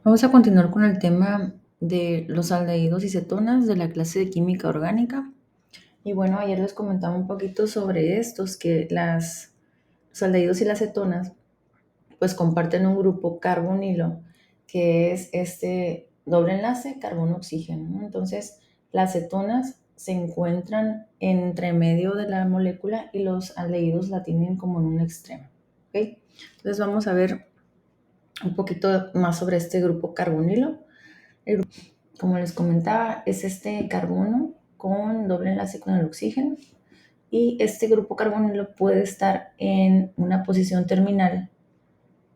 Vamos a continuar con el tema de los aldehídos y cetonas de la clase de química orgánica. Y bueno, ayer les comentaba un poquito sobre estos, que los aldehídos y las cetonas pues comparten un grupo carbonilo, que es este doble enlace carbono-oxígeno, ¿no? Entonces, las cetonas se encuentran entre medio de la molécula y los aldehídos la tienen como en un extremo, ¿ok? Entonces vamos a ver un poquito más sobre este grupo carbonilo. Como les comentaba, es este carbono con doble enlace con el oxígeno, y este grupo carbonilo puede estar en una posición terminal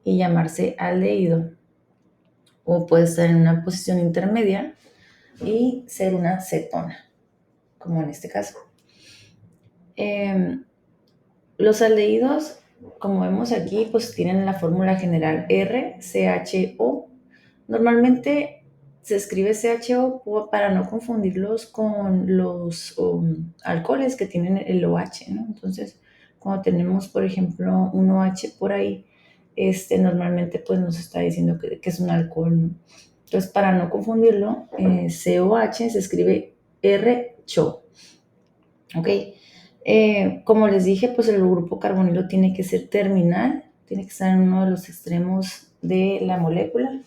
y llamarse aldehído, o puede estar en una posición intermedia y ser una cetona, como en este caso. Los aldehídos, como vemos aquí, pues tienen la fórmula general RCHO. Normalmente se escribe CHO para no confundirlos con los alcoholes que tienen el OH, ¿no? Entonces, cuando tenemos, por ejemplo, un OH por ahí, normalmente pues nos está diciendo que es un alcohol, ¿no? Entonces, para no confundirlo, COH se escribe RCHO, ¿ok? Como les dije, pues el grupo carbonilo tiene que ser terminal, tiene que estar en uno de los extremos de la molécula.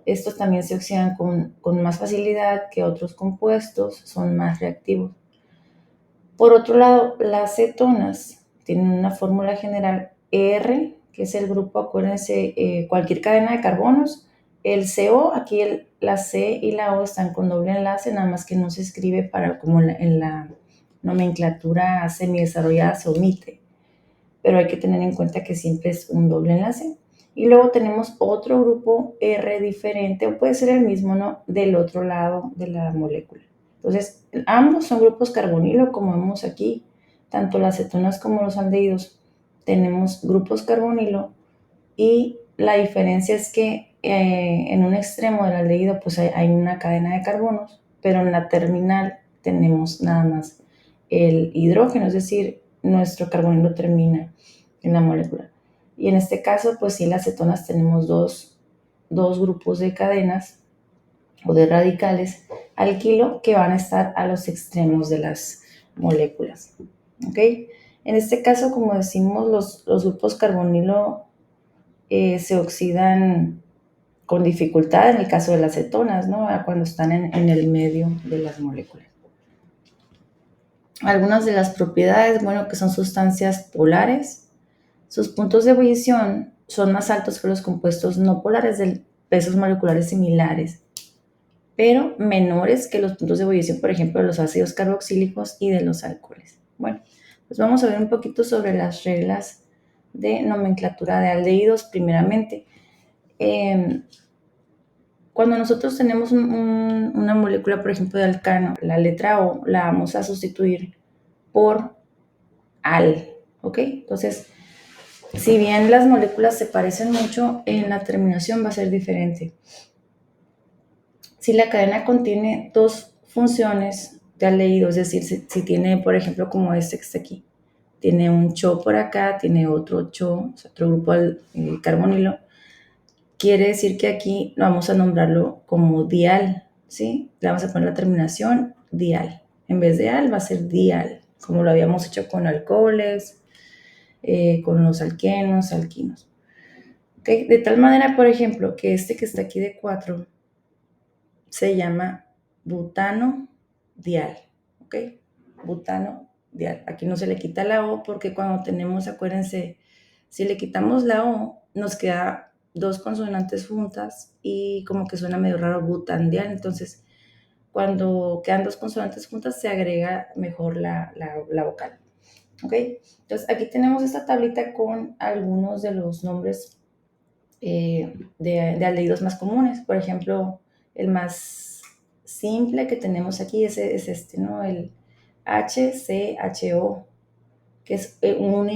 Estos también se oxidan con más facilidad que otros compuestos, son más reactivos. Por otro lado, las cetonas tienen una fórmula general R, que es el grupo, acuérdense, cualquier cadena de carbonos. El CO, aquí la C y la O están con doble enlace, nada más que no se escribe para como en la nomenclatura semidesarrollada se omite, pero hay que tener en cuenta que siempre es un doble enlace. Y luego tenemos otro grupo R diferente, o puede ser el mismo, ¿no? Del otro lado de la molécula. Entonces, ambos son grupos carbonilo, como vemos aquí, tanto las cetonas como los aldehídos tenemos grupos carbonilo, y la diferencia es que en un extremo del aldehído pues hay una cadena de carbonos, pero en la terminal tenemos nada más el hidrógeno, es decir, nuestro carbonilo termina en la molécula. Y en este caso, pues sí, las cetonas tenemos dos grupos de cadenas o de radicales alquilo que van a estar a los extremos de las moléculas, ¿ok? En este caso, como decimos, los grupos carbonilo se oxidan con dificultad en el caso de las cetonas, ¿no? Cuando están en el medio de las moléculas. Algunas de las propiedades, bueno, que son sustancias polares. Sus puntos de ebullición son más altos que los compuestos no polares de pesos moleculares similares, pero menores que los puntos de ebullición, por ejemplo, de los ácidos carboxílicos y de los alcoholes. Bueno, pues vamos a ver un poquito sobre las reglas de nomenclatura de aldehídos primeramente. Cuando nosotros tenemos una molécula, por ejemplo, de alcano, la letra O la vamos a sustituir por al, ¿ok? Entonces, si bien las moléculas se parecen mucho, en la terminación va a ser diferente. Si la cadena contiene dos funciones de aldehído, es decir, si tiene, por ejemplo, como este que está aquí, tiene un CHO por acá, tiene otro CHO, otro grupo carbonilo, quiere decir que aquí vamos a nombrarlo como dial, ¿sí? Le vamos a poner la terminación dial. En vez de al va a ser dial, como lo habíamos hecho con alcoholes, con los alquenos, alquinos. ¿Okay? De tal manera, por ejemplo, que este que está aquí de 4 se llama butano dial, ¿ok? Butano dial. Aquí no se le quita la O porque cuando tenemos, acuérdense, si le quitamos la O, nos queda dos consonantes juntas y como que suena medio raro butandial. Entonces, cuando quedan dos consonantes juntas, se agrega mejor la vocal, ¿ok? Entonces, aquí tenemos esta tablita con algunos de los nombres de aldehídos más comunes. Por ejemplo, el más simple que tenemos aquí es este, ¿no? El HCHO, que es un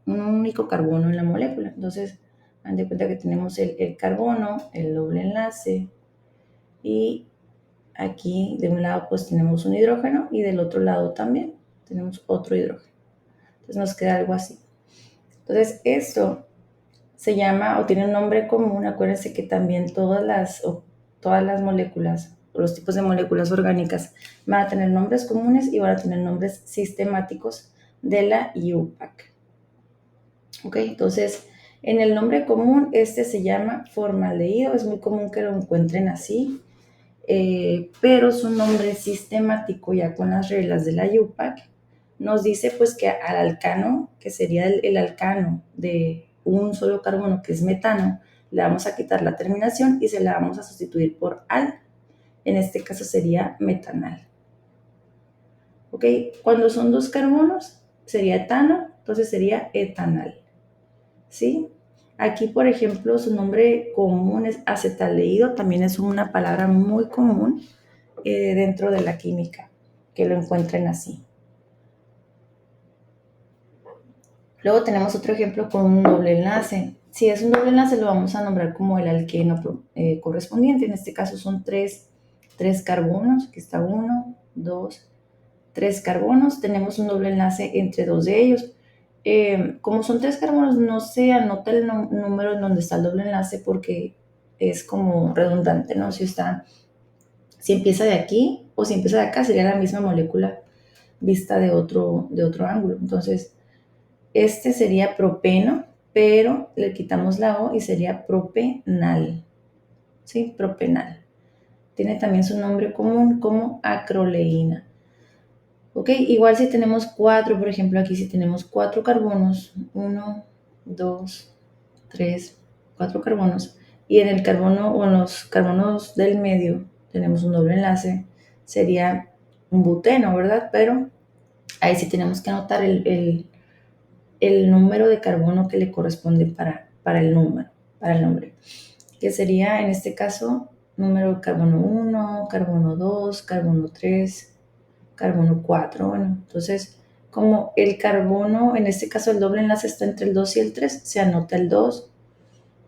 único carbono en la molécula. Entonces, dan de cuenta que tenemos el carbono, el doble enlace, y aquí de un lado pues tenemos un hidrógeno y del otro lado también tenemos otro hidrógeno. Entonces nos queda algo así. Entonces, esto se llama o tiene un nombre común. Acuérdense que también todas las moléculas, los tipos de moléculas orgánicas van a tener nombres comunes y van a tener nombres sistemáticos de la IUPAC. Ok, entonces en el nombre común este se llama formaldehído, es muy común que lo encuentren así, pero su nombre sistemático ya con las reglas de la IUPAC nos dice pues que al alcano, que sería el alcano de un solo carbono que es metano, le vamos a quitar la terminación y se la vamos a sustituir por al. En este caso sería metanal. ¿Ok? Cuando son dos carbonos sería etano, entonces sería etanal. ¿Sí? Aquí, por ejemplo, su nombre común es acetaldehído, también es una palabra muy común dentro de la química, que lo encuentren así. Luego tenemos otro ejemplo con un doble enlace. Si es un doble enlace, lo vamos a nombrar como el alqueno correspondiente. En este caso son tres carbonos, aquí está 1, 2, 3 carbonos. Tenemos un doble enlace entre dos de ellos. Como son 3 carbonos, no se anota el número en donde está el doble enlace porque es como redundante, ¿no? Si empieza de aquí o si empieza de acá, sería la misma molécula vista de otro ángulo. Entonces, este sería propeno, pero le quitamos la O y sería propenal. ¿Sí? Propenal. Tiene también su nombre común como acroleína. Ok, igual si tenemos 4, por ejemplo, aquí si tenemos 4 carbonos, 1, 2, 3, 4 carbonos, y en el carbono o en los carbonos del medio tenemos un doble enlace, sería un buteno, ¿verdad? Pero ahí sí tenemos que anotar el número de carbono que le corresponde para el nombre, que sería en este caso número de carbono 1, carbono 2, carbono 3, carbono 4. Bueno, entonces, como el carbono, en este caso el doble enlace está entre el 2 y el 3, se anota el 2,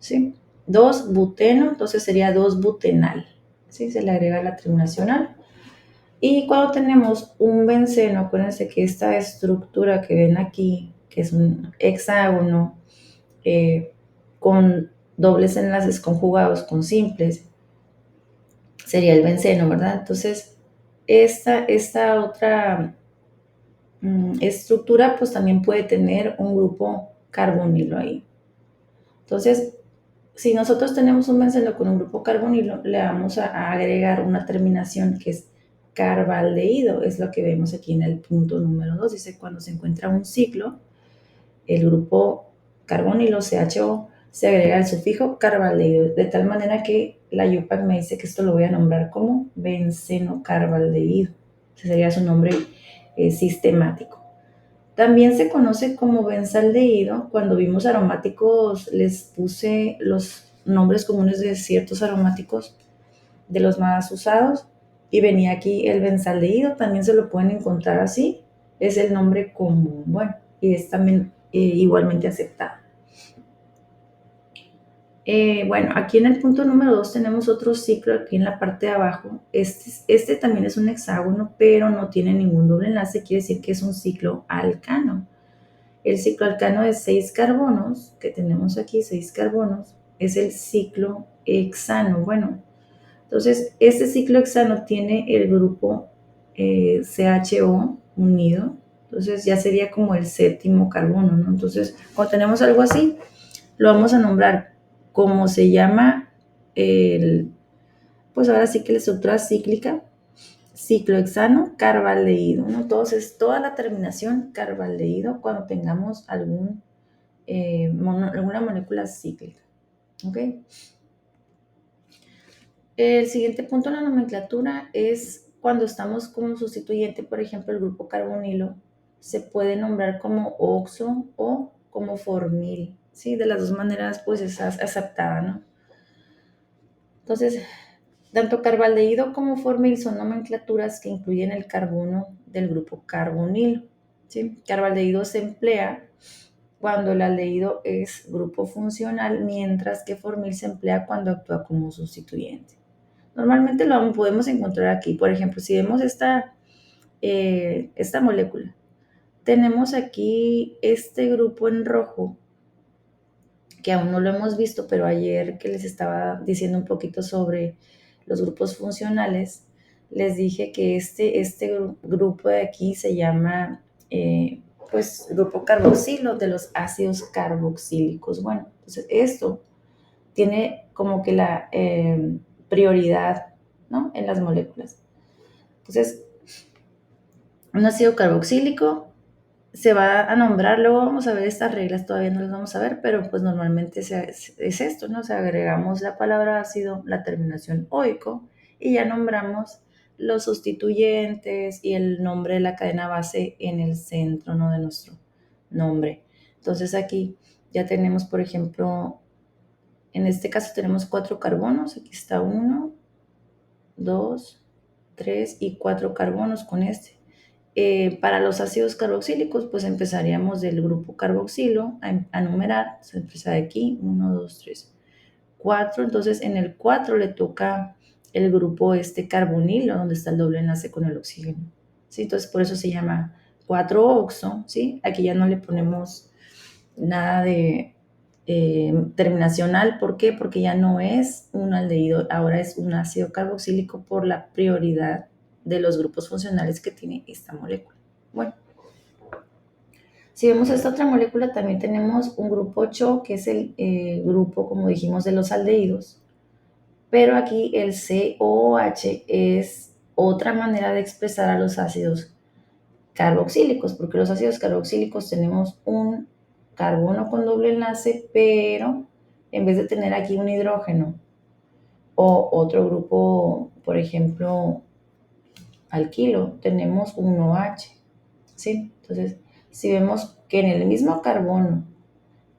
¿sí? 2 buteno, entonces sería 2 butenal, ¿sí? Se le agrega la terminación al. Y cuando tenemos un benceno, acuérdense que esta estructura que ven aquí, que es un hexágono con dobles enlaces conjugados con simples, sería el benceno, ¿verdad? Entonces, esta otra estructura pues también puede tener un grupo carbonilo ahí. Entonces, si nosotros tenemos un benceno con un grupo carbonilo, le vamos a agregar una terminación que es carbaldehído, es lo que vemos aquí en el punto número 2. Dice, cuando se encuentra un ciclo, el grupo carbonilo CHO se agrega el sufijo carbaldehído, de tal manera que la IUPAC me dice que esto lo voy a nombrar como benceno carbaldehído. Ese sería su nombre sistemático. También se conoce como benzaldehído. Cuando vimos aromáticos les puse los nombres comunes de ciertos aromáticos de los más usados y venía aquí el benzaldehído, también se lo pueden encontrar así, es el nombre común, bueno, y es también igualmente aceptado. Bueno, aquí en el punto número 2 tenemos otro ciclo aquí en la parte de abajo. Este también es un hexágono, pero no tiene ningún doble enlace, quiere decir que es un ciclo alcano. El ciclo alcano de 6 carbonos, que tenemos aquí 6 carbonos, es el ciclo hexano. Bueno, entonces este ciclo hexano tiene el grupo CHO unido, entonces ya sería como el séptimo carbono, ¿no? Entonces, cuando tenemos algo así, lo vamos a nombrar como se llama pues ahora sí que la estructura cíclica, ciclohexano carbaldehído, ¿no? Entonces, toda la terminación carbaldehído cuando tengamos alguna molécula cíclica, ¿ok? El siguiente punto en la nomenclatura es cuando estamos como sustituyente, por ejemplo, el grupo carbonilo, se puede nombrar como oxo o como formil, ¿sí? De las dos maneras, pues es aceptada, ¿no? Entonces, tanto carbaldehído como formil son nomenclaturas que incluyen el carbono del grupo carbonilo, ¿sí? Carbaldehído se emplea cuando el aldehído es grupo funcional, mientras que formil se emplea cuando actúa como sustituyente. Normalmente lo podemos encontrar aquí. Por ejemplo, si vemos esta molécula, tenemos aquí este grupo en rojo que aún no lo hemos visto, pero ayer que les estaba diciendo un poquito sobre los grupos funcionales, les dije que este grupo de aquí se llama, pues, grupo carboxilo de los ácidos carboxílicos. Bueno, entonces esto tiene como que la prioridad, ¿no?, en las moléculas. Entonces, un ácido carboxílico se va a nombrar, luego vamos a ver estas reglas, todavía no las vamos a ver, pero pues normalmente es esto, ¿no? O sea, agregamos la palabra ácido, la terminación oico, y ya nombramos los sustituyentes y el nombre de la cadena base en el centro, ¿no?, de nuestro nombre. Entonces aquí ya tenemos, por ejemplo, en este caso tenemos 4 carbonos, aquí está 1, 2, 3 y 4 carbonos con este. Para los ácidos carboxílicos, pues empezaríamos del grupo carboxilo a numerar. Se empieza de aquí, 1, 2, 3, 4. Entonces en el 4 le toca el grupo carbonilo, donde está el doble enlace con el oxígeno, ¿sí? Entonces por eso se llama 4-oxo, ¿sí? Aquí ya no le ponemos nada de terminación al. ¿Por qué? Porque ya no es un aldehído, ahora es un ácido carboxílico por la prioridad de los grupos funcionales que tiene esta molécula. Bueno, si vemos esta otra molécula, también tenemos un grupo 8, que es el grupo, como dijimos, de los aldehídos, pero aquí el COOH es otra manera de expresar a los ácidos carboxílicos, porque los ácidos carboxílicos tenemos un carbono con doble enlace, pero en vez de tener aquí un hidrógeno o otro grupo, por ejemplo, alquilo, tenemos un OH, ¿sí? Entonces, si vemos que en el mismo carbono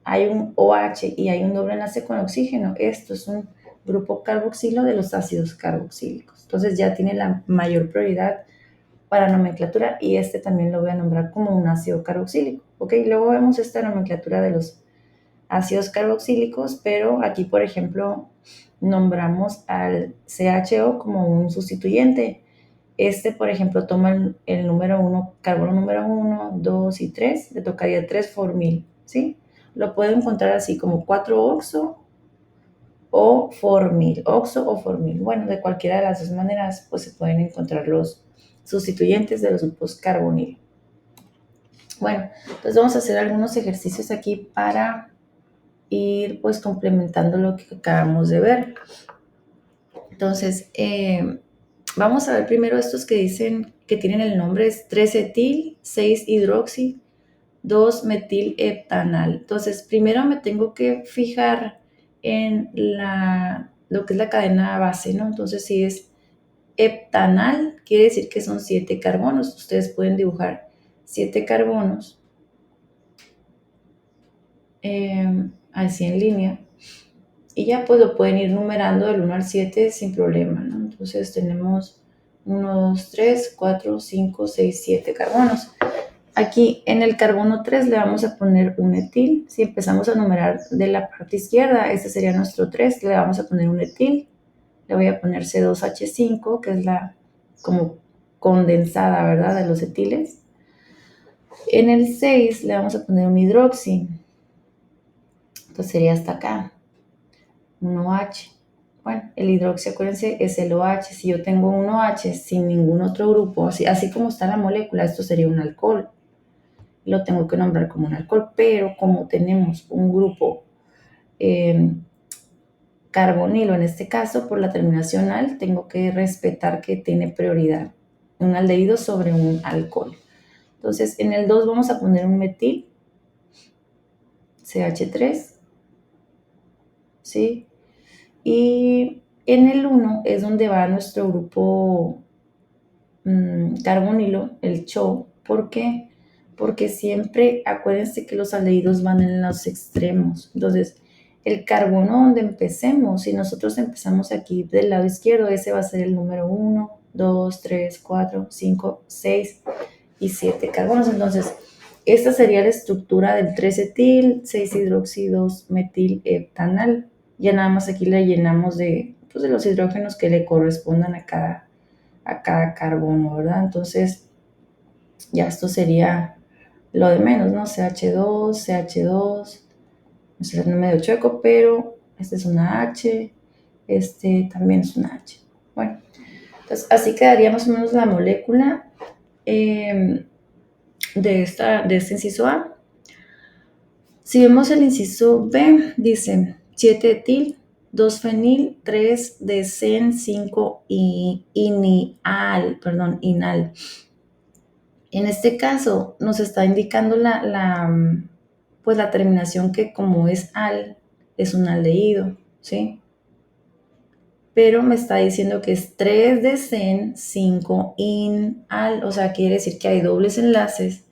hay un OH y hay un doble enlace con oxígeno, esto es un grupo carboxilo de los ácidos carboxílicos. Entonces ya tiene la mayor prioridad para nomenclatura, y este también lo voy a nombrar como un ácido carboxílico, ¿ok? Luego vemos esta nomenclatura de los ácidos carboxílicos, pero aquí, por ejemplo, nombramos al CHO como un sustituyente. Por ejemplo, toma el número 1, carbono número 1, 2 y 3, le tocaría 3-formil, ¿sí? Lo puedo encontrar así como 4-oxo o formil, oxo o formil. Bueno, de cualquiera de las dos maneras, pues se pueden encontrar los sustituyentes de los grupos carbonilo. Bueno, entonces vamos a hacer algunos ejercicios aquí para ir pues complementando lo que acabamos de ver. Entonces, vamos a ver primero estos que dicen que tienen el nombre es 3-etil, 6-hidroxi, 2-metil-heptanal. Entonces, primero me tengo que fijar en lo que es la cadena base, ¿no? Entonces, si es heptanal, quiere decir que son 7 carbonos. Ustedes pueden dibujar 7 carbonos así en línea, y ya pues lo pueden ir numerando del 1 al 7 sin problema, ¿no? Entonces tenemos 1, 2, 3, 4, 5, 6, 7 carbonos. Aquí en el carbono 3 le vamos a poner un etil. Si empezamos a numerar de la parte izquierda, este sería nuestro 3, le vamos a poner un etil. Le voy a poner C2H5, que es la como condensada, ¿verdad?, de los etiles. En el 6 le vamos a poner un hidroxi. Entonces sería hasta acá, un OH. Bueno, el hidroxi, acuérdense, es el OH. Si yo tengo un OH sin ningún otro grupo, así como está la molécula, esto sería un alcohol. Lo tengo que nombrar como un alcohol, pero como tenemos un grupo carbonilo, en este caso, por la terminación al, tengo que respetar que tiene prioridad un aldehído sobre un alcohol. Entonces, en el 2 vamos a poner un metil, CH3, ¿sí? Y en el 1 es donde va nuestro grupo carbonilo, el CHO. ¿Por qué? Porque siempre, acuérdense que los aldehídos van en los extremos. Entonces, el carbono donde empecemos, si nosotros empezamos aquí del lado izquierdo, ese va a ser el número 1, 2, 3, 4, 5, 6 y 7 carbonos. Entonces, esta sería la estructura del 3-etil, 6-hidroxidos, metil, heptanal. Ya nada más aquí le llenamos de los hidrógenos que le correspondan a cada carbono, ¿verdad? Entonces, ya esto sería lo de menos, ¿no? CH2, CH2, Este es medio chueco, pero este es una H, este también es una H. Bueno, entonces así quedaría más o menos la molécula de este inciso A. Si vemos el inciso B, dice 7-etil, 2-fenil, 3-decen, 5-inal. En este caso nos está indicando pues la terminación que como es al, es un aldehído, ¿sí? Pero me está diciendo que es 3-decen, 5-inal, o sea, quiere decir que hay dobles enlaces.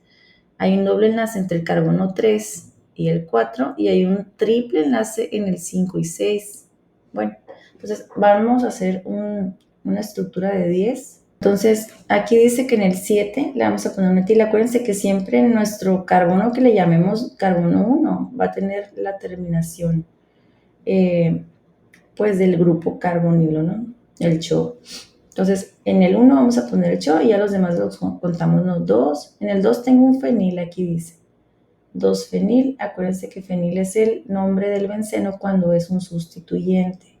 Hay un doble enlace entre el carbono 3 y el 4 y hay un triple enlace en el 5 y 6. Bueno, entonces vamos a hacer una estructura de 10. Entonces aquí dice que en el 7 le vamos a poner un etil. Acuérdense que siempre nuestro carbono que le llamemos carbono 1 va a tener la terminación pues del grupo carbonilo, ¿no? El CHO. Entonces, en el 1 vamos a poner el CHO y ya los demás los contamos los 2. En el 2 tengo un fenil, aquí dice. 2-fenil, acuérdense que fenil es el nombre del benceno cuando es un sustituyente.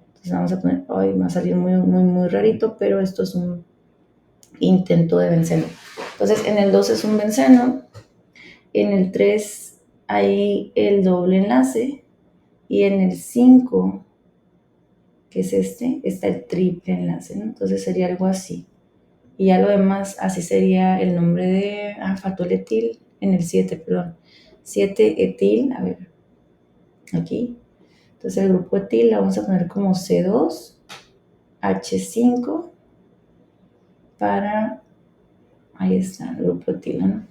Entonces vamos a poner, ay, me va a salir muy rarito, pero esto es un intento de benceno. Entonces en el 2 es un benceno, en el 3 hay el doble enlace y en el 5, que es este, está el triple enlace, ¿no? Entonces sería algo así. Y ya lo demás, así sería el nombre de, faltó el etil, en el 7, perdón. 7-etil, a ver, aquí. Entonces el grupo etil lo vamos a poner como C2H5 para, ahí está, el grupo etilo, ¿no?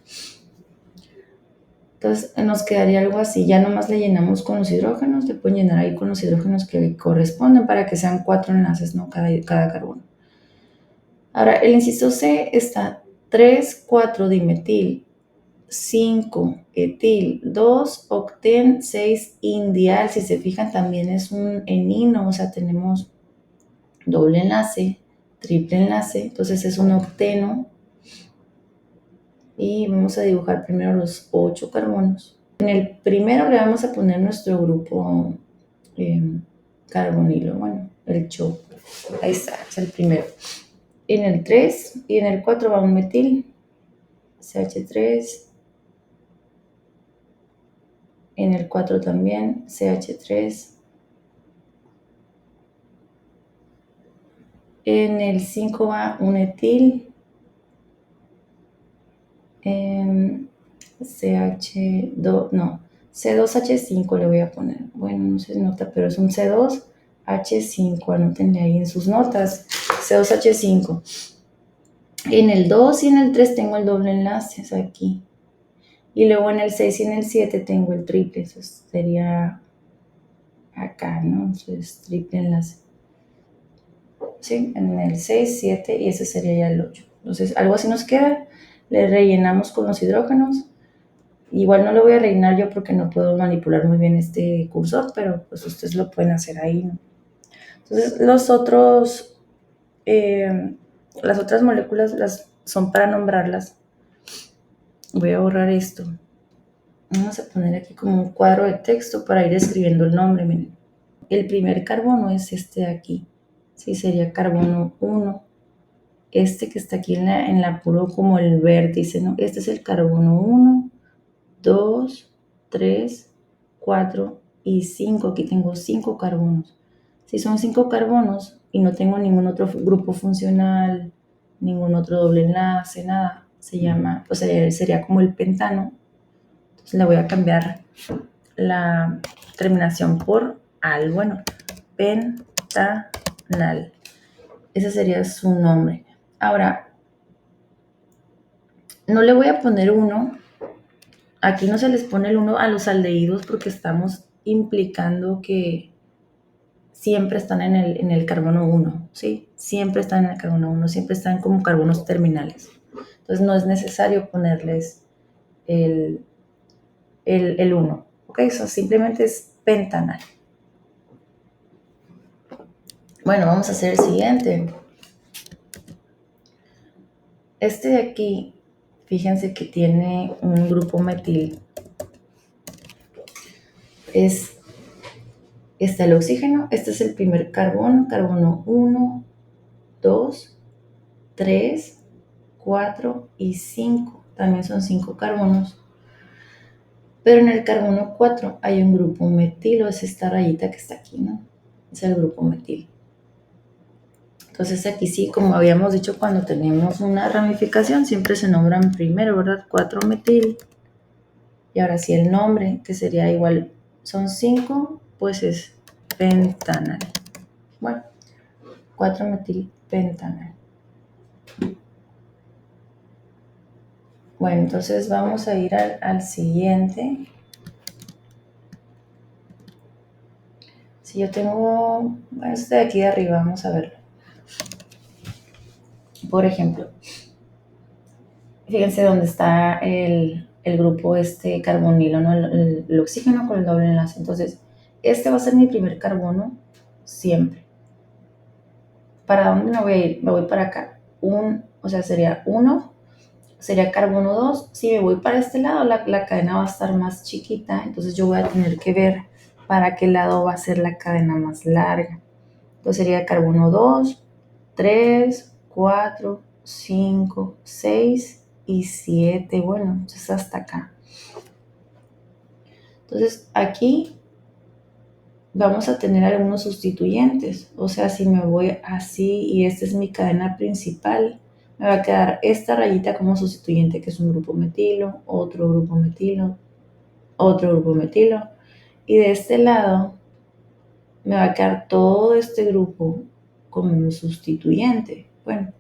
Entonces nos quedaría algo así, ya nomás le llenamos con los hidrógenos, le pueden llenar ahí con los hidrógenos que le corresponden para que sean 4 enlaces, ¿no? Cada carbono. Ahora, el inciso C está 3,4-dimetil, 5-etil, 2-octen, 6-indial. Si se fijan, también es un enino, o sea, tenemos doble enlace, triple enlace, entonces es un octeno. Y vamos a dibujar primero los 8 carbonos. En el primero le vamos a poner nuestro grupo carbonilo, bueno, el CHO. Ahí está, es el primero. En el 3 y en el 4 va un metil, CH3. En el 4 también, CH3. En el 5 va un etil, CH2, no, C2H5 le voy a poner. Bueno, no se nota, pero es un C2H5, anótenle ahí en sus notas, C2H5. En el 2 y en el 3 tengo el doble enlace, es aquí. Y luego en el 6 y en el 7 tengo el triple, eso sería acá, ¿no? Entonces, triple enlace. ¿Sí? En el 6, 7 y ese sería ya el 8. Entonces, algo así nos queda. Le rellenamos con los hidrógenos. Igual no lo voy a rellenar yo porque no puedo manipular muy bien este cursor, pero pues ustedes lo pueden hacer ahí, ¿no? Entonces, las otras moléculas son para nombrarlas. Voy a borrar esto. Vamos a poner aquí como un cuadro de texto para ir escribiendo el nombre. Miren. El primer carbono es este de aquí. Sí, sería carbono 1. Este que está aquí en la puro como el vértice, ¿no? Este es el carbono 1, 2, 3, 4 y 5. Aquí tengo 5 carbonos. Si son 5 carbonos y no tengo ningún otro grupo funcional, ningún otro doble enlace, nada, se llama, pues sería como el pentano. Entonces le voy a cambiar la terminación por al, bueno, pentanal. Ese sería su nombre. Ahora, no le voy a poner 1. Aquí no se les pone el 1 a los aldehídos porque estamos implicando que siempre están en el carbono 1, ¿sí? Siempre están en el carbono 1, siempre están como carbonos terminales. Entonces no es necesario ponerles el 1, ¿ok? Eso simplemente es pentanal. Bueno, vamos a hacer el siguiente. Este de aquí, fíjense que tiene un grupo metil. está el oxígeno. Este es el primer carbono, carbono 1, 2, 3, 4 y 5. También son 5 carbonos. Pero en el carbono 4 hay un grupo metilo, es esta rayita que está aquí, ¿no? Es el grupo metil. Entonces aquí sí, como habíamos dicho, cuando tenemos una ramificación siempre se nombran primero, ¿verdad? 4-metil. Y ahora sí el nombre, que sería igual, son 5, pues es pentanal. Bueno, 4-metilpentanal. Bueno, entonces vamos a ir al siguiente. Si yo tengo este de aquí de arriba, vamos a verlo. Por ejemplo, fíjense dónde está el grupo carbonilo, ¿no? El oxígeno con el doble enlace. Entonces, este va a ser mi primer carbono siempre. ¿Para dónde me voy a ir? Me voy para acá. O sea, sería 1, sería carbono 2. Si me voy para este lado, la cadena va a estar más chiquita, entonces yo voy a tener que ver para qué lado va a ser la cadena más larga. Entonces sería carbono 2, 3, 4, 5, 6 y 7. Bueno, entonces hasta acá. Entonces aquí vamos a tener algunos sustituyentes. O sea, si me voy así y esta es mi cadena principal, me va a quedar esta rayita como sustituyente, que es un grupo metilo, otro grupo metilo, otro grupo metilo. Y de este lado me va a quedar todo este grupo como un sustituyente. Bueno,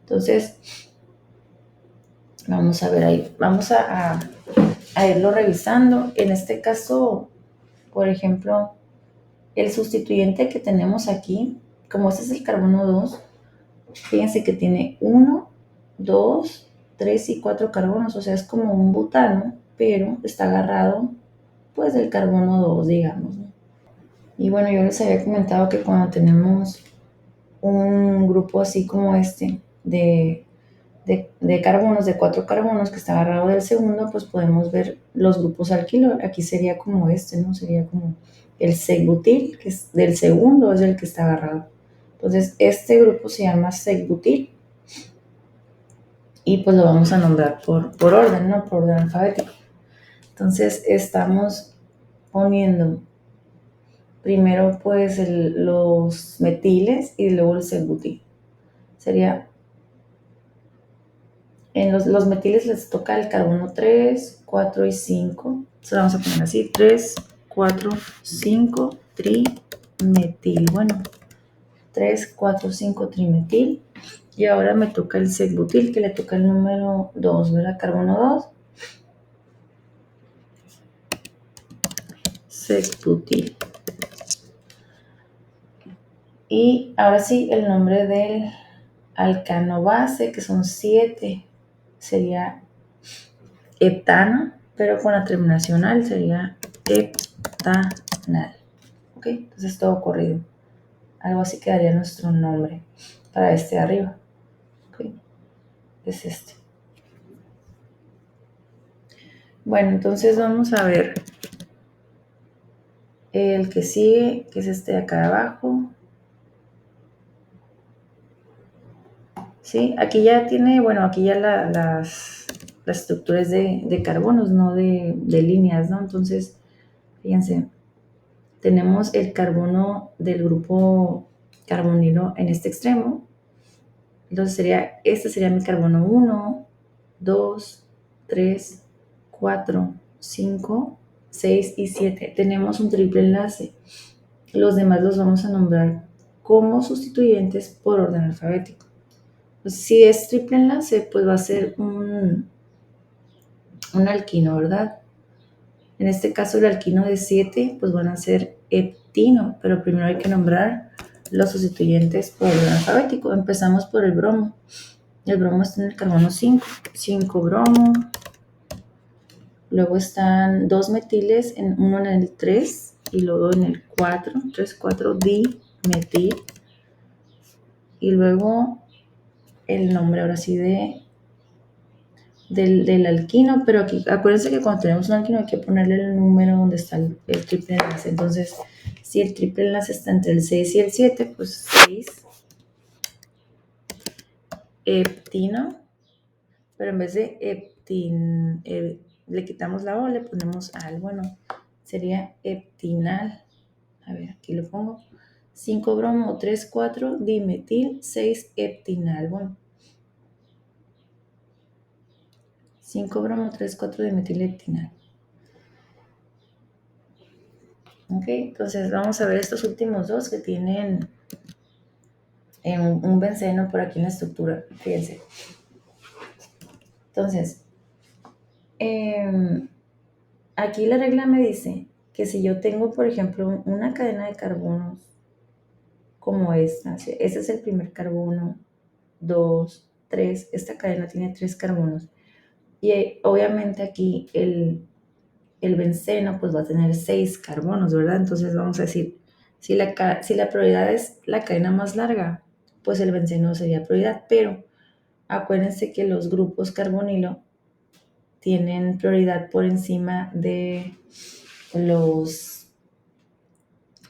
entonces vamos a ver ahí, vamos a irlo revisando. En este caso, por ejemplo, el sustituyente que tenemos aquí, como este es el carbono 2, fíjense que tiene 1, 2, 3 y 4 carbonos, o sea, es como un butano, pero está agarrado pues del carbono 2, digamos, ¿no? Y bueno, yo les había comentado que cuando tenemos un grupo así como este de carbonos, de 4 carbonos que está agarrado del segundo, pues podemos ver los grupos alquilo. Aquí sería como este, ¿no? Sería como el sec-butil, que es del segundo, es el que está agarrado. Entonces, este grupo se llama sec-butil y pues lo vamos a nombrar por orden, ¿no? Por orden alfabético. Entonces, estamos poniendo primero pues los metiles y luego el sec-butil. Sería en los metiles les toca el carbono 3, 4 y 5. Entonces vamos a poner así, 3, 4, 5, trimetil. Bueno, 3, 4, 5 trimetil. Y ahora me toca el sec-butil, que le toca el número 2, ¿verdad? Carbono 2. Sec-butil. Y ahora sí, el nombre del alcano base, que son 7, sería heptano, pero con la terminación al sería heptanal. ¿Ok? Entonces todo corrido. Algo así quedaría nuestro nombre para este de arriba. ¿Ok? Es este. Bueno, entonces vamos a ver el que sigue, que es este de acá abajo. ¿Sí? Aquí ya tiene, bueno, aquí ya las estructuras de carbonos, no de líneas, ¿no? Entonces, fíjense, tenemos el carbono del grupo carbonilo en este extremo. Entonces este sería mi carbono 1, 2, 3, 4, 5, 6 y 7. Tenemos un triple enlace. Los demás los vamos a nombrar como sustituyentes por orden alfabético. Pues si es triple enlace, pues va a ser un alquino, ¿verdad? En este caso el alquino de 7, pues van a ser heptino, pero primero hay que nombrar los sustituyentes por orden alfabético. Empezamos por el bromo. El bromo está en el carbono 5, 5 bromo. Luego están 2 metiles, uno en el 3 y luego en el 4, 3, 4, dimetil. Y luego el nombre ahora sí de del alquino, pero aquí acuérdense que cuando tenemos un alquino hay que ponerle el número donde está el triple enlace. Entonces, si el triple enlace está entre el 6 y el 7, pues 6 heptino, pero en vez de le quitamos la O, le ponemos al, bueno, sería heptinal. A ver, aquí lo pongo. 5 bromo 3 4 dimetil 6 heptinal. Bueno, 5 bromo 3 4 dimetil heptinal. Ok, entonces vamos a ver estos últimos dos que tienen un benceno por aquí en la estructura. Fíjense. Entonces, aquí la regla me dice que si yo tengo, por ejemplo, una cadena de carbonos como esta, ese es el primer carbono, 2, 3, esta cadena tiene 3 carbonos. Y obviamente aquí el benceno pues va a tener 6 carbonos, ¿verdad? Entonces vamos a decir, si la prioridad es la cadena más larga, pues el benceno sería prioridad, pero acuérdense que los grupos carbonilo tienen prioridad por encima los,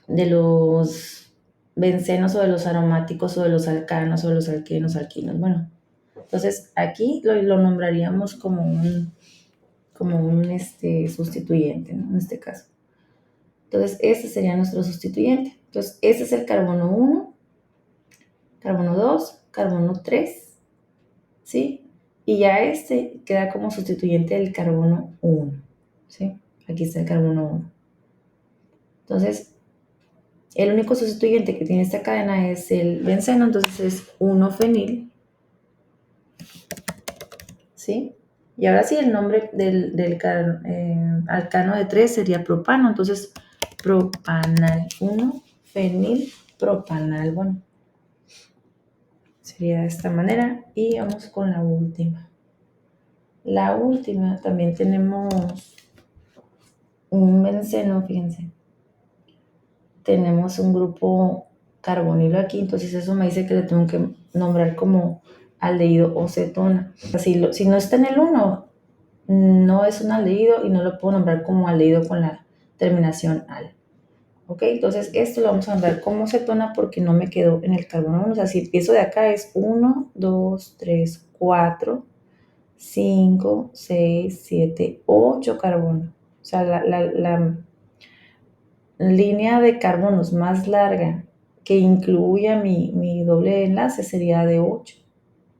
de los bencenos o de los aromáticos o de los alcanos o de los alquenos, alquinos. Bueno, entonces aquí lo nombraríamos como un sustituyente, ¿no? En este caso. Entonces, este sería nuestro sustituyente. Entonces, este es el carbono 1, carbono 2, carbono 3, ¿sí? Y ya este queda como sustituyente del carbono 1, ¿sí? Aquí está el carbono 1. Entonces, el único sustituyente que tiene esta cadena es el benceno, entonces es 1-fenil, ¿sí? Y ahora sí, el nombre del alcano de 3 sería propano, entonces propanal, 1-fenil propanal, bueno, sería de esta manera. Y vamos con la última. La última también tenemos un benceno, fíjense. Tenemos un grupo carbonilo aquí, entonces eso me dice que le tengo que nombrar como aldehído o cetona. Si no está en el 1, no es un aldehído y no lo puedo nombrar como aldehído con la terminación al. ¿Ok? Entonces esto lo vamos a nombrar como cetona porque no me quedó en el carbono 1. O sea, si empiezo de acá es 1, 2, 3, 4, 5, 6, 7, 8 carbonos. O sea, la línea de carbonos más larga que incluya mi doble enlace sería de 8,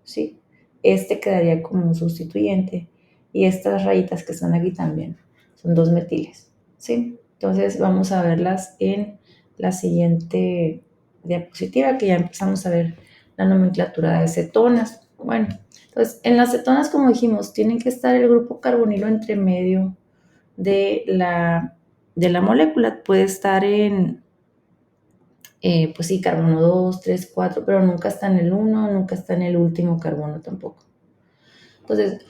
¿sí? Este quedaría como un sustituyente y estas rayitas que están aquí también son 2 metiles, ¿sí? Entonces vamos a verlas en la siguiente diapositiva, que ya empezamos a ver la nomenclatura de cetonas. Bueno, entonces en las cetonas, como dijimos, tienen que estar el grupo carbonilo entre medio de la molécula. Puede estar en, pues sí, carbono 2, 3, 4, pero nunca está en el 1, nunca está en el último carbono tampoco. Entonces,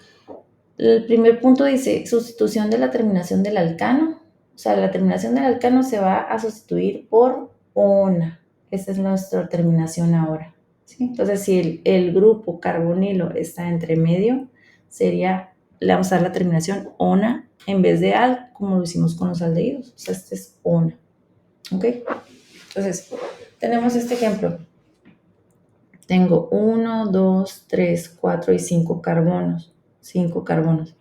el primer punto dice sustitución de la terminación del alcano. O sea, la terminación del alcano se va a sustituir por ona. Esta es nuestra terminación ahora, ¿sí? Entonces, si el grupo carbonilo está entre medio, le vamos a dar la terminación ona en vez de al, como lo hicimos con los aldehídos. O sea, este es ona. ¿Ok? Entonces, tenemos este ejemplo. Tengo 1, 2, 3, 4 y 5 carbonos. 5 carbonos.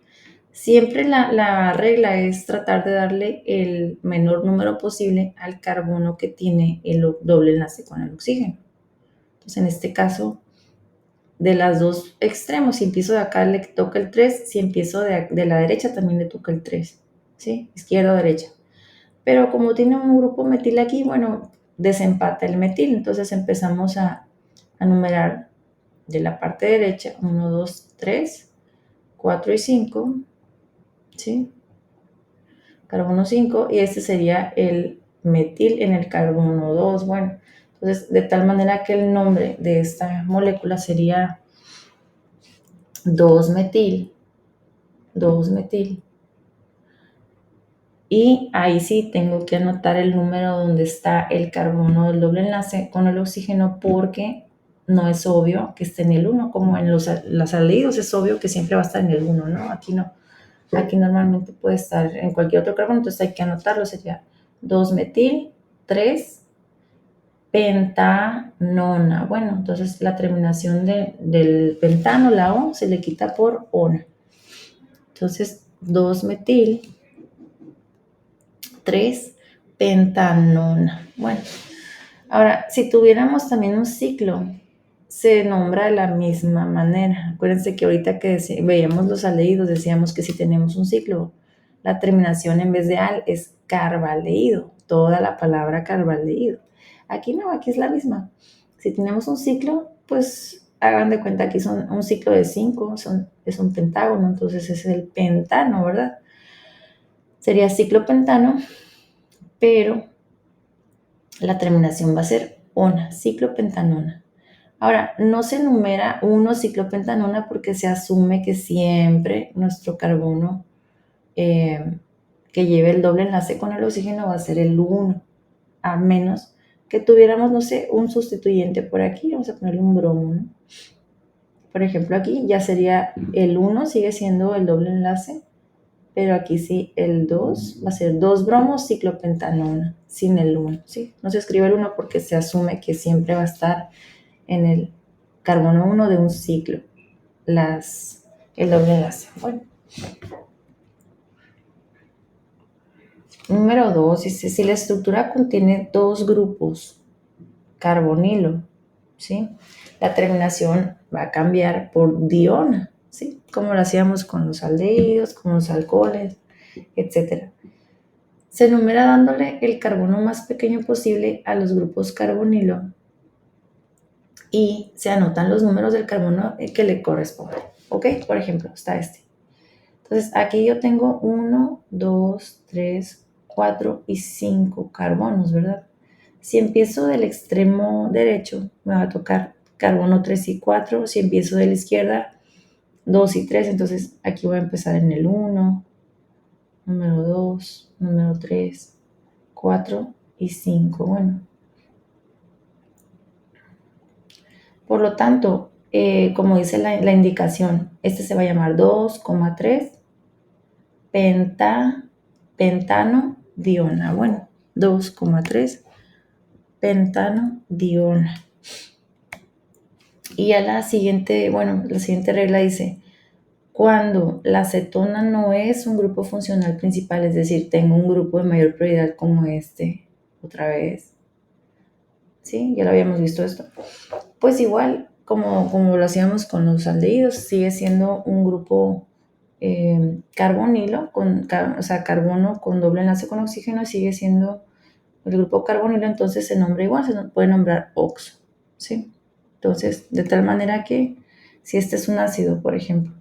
Siempre la regla es tratar de darle el menor número posible al carbono que tiene el doble enlace con el oxígeno. Entonces, en este caso, de las dos extremos, si empiezo de acá le toca el 3, si empiezo de la derecha también le toca el 3, ¿sí? Izquierda o derecha. Pero como tiene un grupo metil aquí, bueno, desempata el metil. Entonces empezamos a numerar de la parte derecha 1, 2, 3, 4 y 5, ¿sí? Carbono 5, y este sería el metil en el carbono 2. Bueno, entonces de tal manera que el nombre de esta molécula sería 2-metil, 2-metil. Y ahí sí tengo que anotar el número donde está el carbono del doble enlace con el oxígeno, porque no es obvio que esté en el 1, como en los aldehídos es obvio que siempre va a estar en el 1, ¿no? Aquí no. Aquí normalmente puede estar en cualquier otro carbono, entonces hay que anotarlo, sería 2-metil, 3-pentanona. Bueno, entonces la terminación del pentano, la O, se le quita por ona. Entonces, 2-metil, 3-pentanona. Bueno, ahora, si tuviéramos también un ciclo, se nombra de la misma manera. Acuérdense que ahorita que veíamos los aldehídos, decíamos que si tenemos un ciclo, la terminación en vez de al es carbaldehído, toda la palabra carbaldehído. Aquí no, aquí es la misma. Si tenemos un ciclo, pues hagan de cuenta que son un ciclo de 5, es un pentágono, entonces es el pentano, ¿verdad? Sería ciclopentano, pero la terminación va a ser ona, ciclopentanona. Ahora, no se enumera 1 ciclopentanona porque se asume que siempre nuestro carbono que lleve el doble enlace con el oxígeno va a ser el 1, a menos que tuviéramos, no sé, un sustituyente por aquí, vamos a ponerle un bromo, ¿no? Por ejemplo, aquí ya sería el 1, sigue siendo el doble enlace, pero aquí sí el 2 va a ser 2 bromos ciclopentanona, sin el 1, ¿sí? No se escribe el 1 porque se asume que siempre va a estar en el carbono 1 de un ciclo, el doble enlace. Bueno. Número 2, dice, si la estructura contiene 2 grupos carbonilo, ¿sí? La terminación va a cambiar por diona, ¿sí? Como lo hacíamos con los aldehídos, con los alcoholes, etc. Se enumera dándole el carbono más pequeño posible a los grupos carbonilo y se anotan los números del carbono que le corresponden. ¿Ok? Por ejemplo, está este. Entonces, aquí yo tengo 1, 2, 3, 4 y 5 carbonos, ¿verdad? Si empiezo del extremo derecho, me va a tocar carbono 3 y 4. Si empiezo de la izquierda, 2 y 3. Entonces, aquí voy a empezar en el 1, número 2, número 3, 4 y 5. Bueno, por lo tanto, como dice la indicación, este se va a llamar 2,3 pentano diona. Bueno, 2,3 pentano diona. Y a la siguiente regla dice, cuando la acetona no es un grupo funcional principal, es decir, tengo un grupo de mayor prioridad como este, otra vez, ¿sí? Ya lo habíamos visto esto. Pues igual, como lo hacíamos con los aldehídos, sigue siendo un grupo carbonilo, o sea, carbono con doble enlace con oxígeno, sigue siendo el grupo carbonilo, entonces se nombra igual, se puede nombrar oxo, ¿sí? Entonces, de tal manera que si este es un ácido, por ejemplo,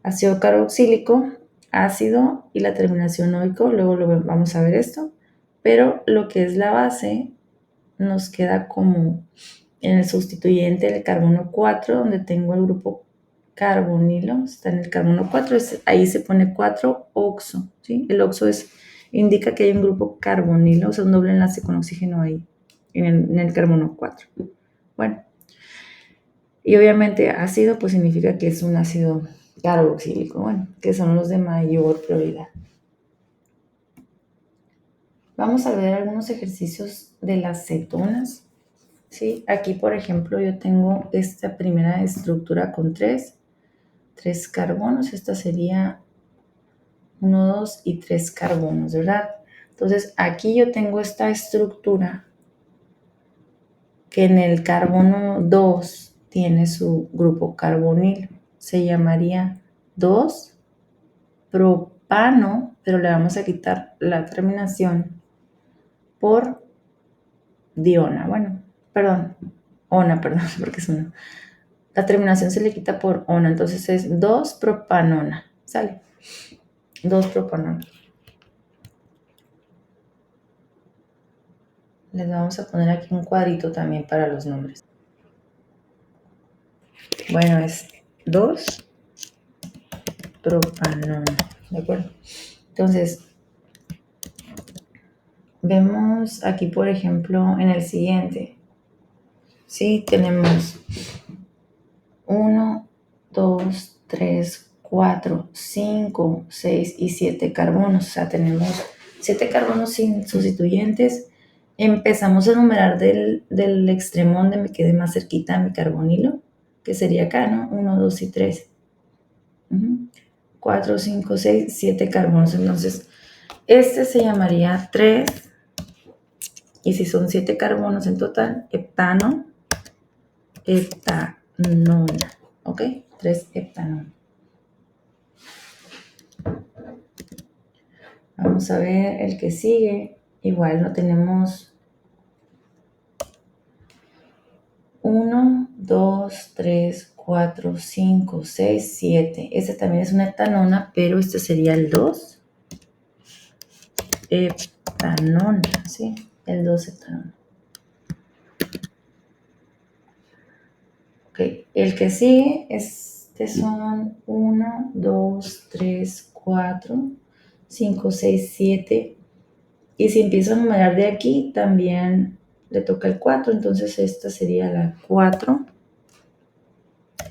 ácido carboxílico, ácido y la terminación oico, luego vamos a ver esto, pero lo que es la base nos queda como en el sustituyente del carbono 4, donde tengo el grupo carbonilo, está en el carbono 4, ahí se pone 4-oxo, ¿sí? El oxo indica que hay un grupo carbonilo, o sea, un doble enlace con oxígeno ahí, en el carbono 4. Bueno, y obviamente ácido, pues significa que es un ácido carboxílico, bueno, que son los de mayor prioridad. Vamos a ver algunos ejercicios de las cetonas. ¿Sí? Aquí, por ejemplo, yo tengo esta primera estructura con 3 carbonos. Esta sería 1, 2 y 3 carbonos, ¿verdad? Entonces, aquí yo tengo esta estructura que en el carbono 2 tiene su grupo carbonilo. Se llamaría 2-propano, pero le vamos a quitar la terminación por diona. Bueno, perdón, ona, perdón, porque es una. La terminación se le quita por ona, entonces es 2-propanona. ¿Sale? 2-propanona. Les vamos a poner aquí un cuadrito también para los nombres. Bueno, es 2-propanona. ¿De acuerdo? Entonces, vemos aquí, por ejemplo, en el siguiente. Sí, tenemos 1, 2, 3, 4, 5, 6 y 7 carbonos. O sea, tenemos 7 carbonos sin sustituyentes. Empezamos a numerar del extremo donde me quede más cerquita a mi carbonilo, que sería acá, ¿no? 1, 2 y 3. 4, 5, 6, 7 carbonos. Entonces, este se llamaría 3. Y si son 7 carbonos en total, heptano, heptanona. ¿Ok? 3 heptanona. Vamos a ver el que sigue. Igual no tenemos 1, 2, 3, 4, 5, 6, 7. Este también es una heptanona, pero este sería el 2. Heptanona, ¿sí? El 2 heptanona. Ok, el que sigue, son 1, 2, 3, 4, 5, 6, 7. Y si empiezo a numerar de aquí, también le toca el 4. Entonces esta sería la 4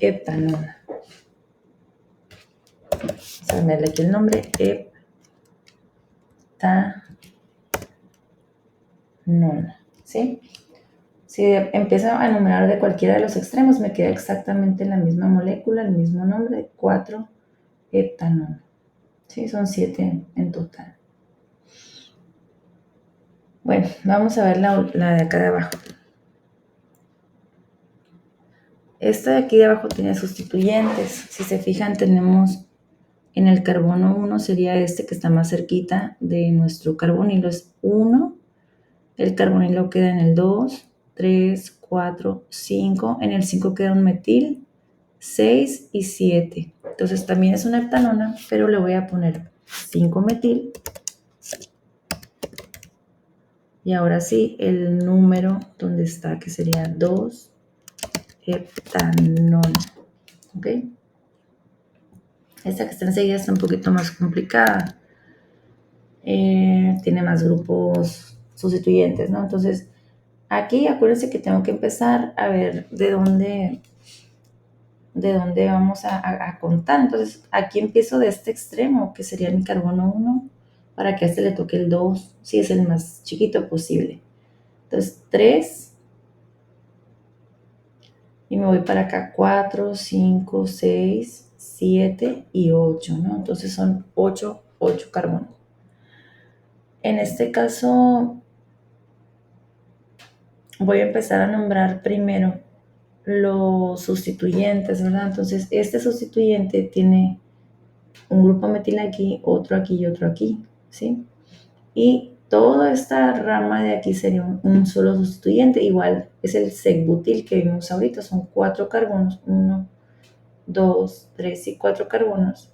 heptanona. Vamos a ponerle aquí el nombre, heptanona. ¿Sí? Si empiezo a enumerar de cualquiera de los extremos, me queda exactamente la misma molécula, el mismo nombre, 4 heptanona. Sí, son 7 en total. Bueno, vamos a ver la de acá de abajo. Esta de aquí de abajo tiene sustituyentes. Si se fijan, tenemos en el carbono 1 sería este que está más cerquita de nuestro carbonilo, es 1. El carbonilo queda en el 2, 3, 4, 5. En el 5 queda un metil, 6 y 7. Entonces también es una heptanona, pero le voy a poner 5 metil. Y ahora sí, el número donde está, que sería 2 heptanona. ¿Ok? Esta que está enseguida está un poquito más complicada. Tiene más grupos sustituyentes, ¿no? Entonces, aquí acuérdense que tengo que empezar a ver de dónde vamos a contar. Entonces, aquí empiezo de este extremo, que sería mi carbono 1, para que a este le toque el 2, si es el más chiquito posible. Entonces, 3. Y me voy para acá, 4, 5, 6, 7 y 8, ¿no? Entonces son 8 carbonos. En este caso, voy a empezar a nombrar primero los sustituyentes, ¿verdad? Entonces, este sustituyente tiene un grupo metil aquí, otro aquí y otro aquí, ¿sí? Y toda esta rama de aquí sería un solo sustituyente. Igual es el sec-butil que vimos ahorita, son 4 carbonos, 1, 2, 3 y 4 carbonos,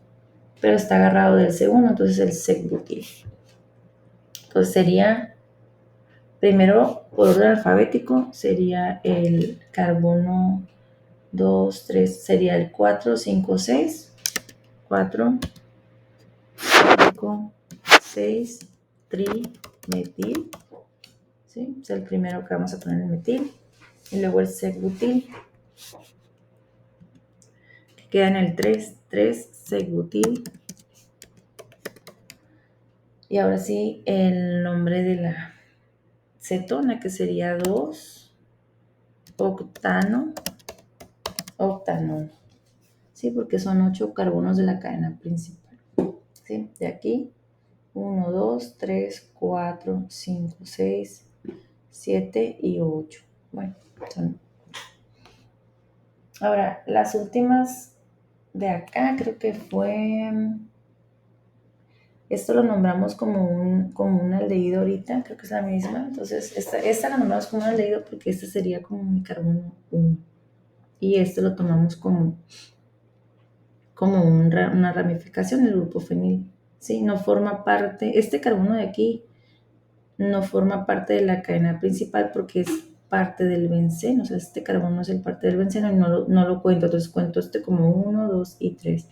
pero está agarrado del segundo, entonces el sec-butil. Entonces sería, primero por orden alfabético, sería el carbono 2, 3, sería el 4, 5, 6, 4, 5, 6, trimetil, ¿sí? Es el primero que vamos a poner el metil, y luego el sec-butil, que queda en el 3, 3 sec-butil. Y ahora sí, el nombre de la cetona, que sería 2 octanol, ¿sí? Porque son 8 carbonos de la cadena principal, ¿sí? De aquí, 1, 2, 3, 4, 5, 6, 7 y 8. Bueno, son. Ahora, las últimas de acá creo que fue, esto lo nombramos como un aldehído ahorita, creo que es la misma. Entonces, esta la nombramos como un aldehído porque este sería como mi carbono 1. Y este lo tomamos como una ramificación del grupo fenil. ¿Sí? No forma parte, este carbono de aquí no forma parte de la cadena principal porque es parte del benceno. O sea, este carbono es el parte del benceno y no lo cuento. Entonces cuento este como 1, 2 y 3.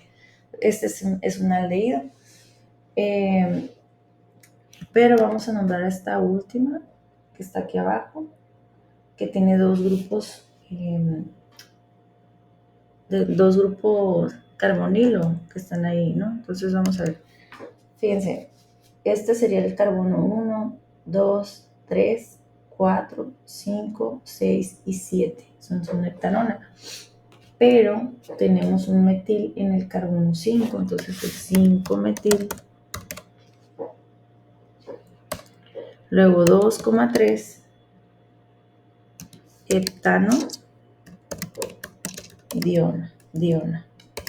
Este es un aldehído. Pero vamos a nombrar esta última que está aquí abajo. que tiene dos grupos carbonilo que están ahí, ¿no? Entonces vamos a ver. Fíjense, este sería el carbono 1, 2, 3, 4, 5, 6 y 7. Son su heptanona. Pero tenemos un metil en el carbono 5, entonces el 5-metil. Luego 2,3 heptano diona.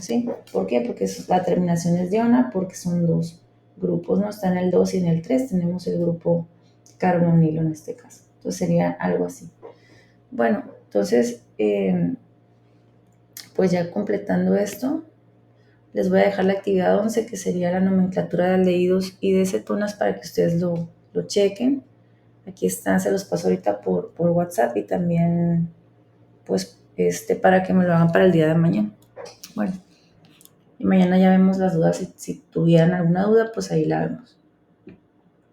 ¿Sí? ¿Por qué? Porque la terminación es diona, porque son dos grupos, no está en el 2 y en el 3, tenemos el grupo carbonilo en este caso. Entonces sería algo así. Bueno, entonces, pues ya completando esto, les voy a dejar la actividad 11, que sería la nomenclatura de aldehídos y de cetonas para que ustedes lo chequen. Aquí está, se los paso ahorita por WhatsApp y también pues para que me lo hagan para el día de mañana. Bueno, y mañana ya vemos las dudas. Si tuvieran alguna duda, pues ahí la vemos.